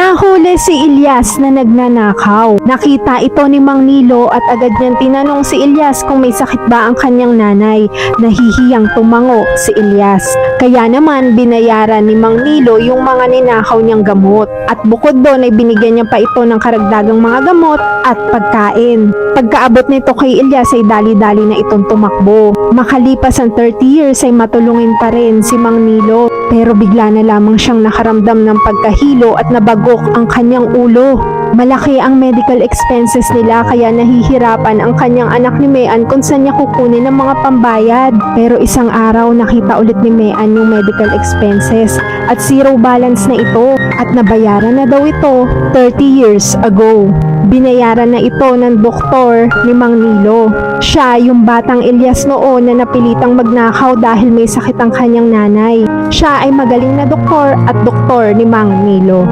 Nahuli si Ilyas na nagnanakaw. Nakita ito ni Mang Nilo at agad niyang tinanong si Ilyas kung may sakit ba ang kanyang nanay. Nahihiyang tumango si Ilyas. Kaya naman binayaran ni Mang Nilo yung mga ninakaw niyang gamot. At bukod doon ay binigyan niya pa ito ng karagdagang mga gamot at pagkain. Pagkaabot nito kay Ilyas ay dali-dali na itong tumakbo. Makalipas ang 30 years ay matulungin pa rin si Mang Nilo. Pero bigla na lamang siyang nakaramdam ng pagkahilo at nabagok ang kanyang ulo. Malaki ang medical expenses nila kaya nahihirapan ang kanyang anak ni Mean kung saan niya kukunin ang mga pambayad. Pero isang araw nakita ulit ni Mean yung medical expenses at zero balance na ito at nabayaran na daw ito 30 years ago. Binayaran na ito ng doktor ni Mang Nilo. Siya yung batang Ilyas noon na napilitang magnakaw dahil may sakit ang kanyang nanay. Siya ay magaling na doktor at doktor ni Mang Nilo.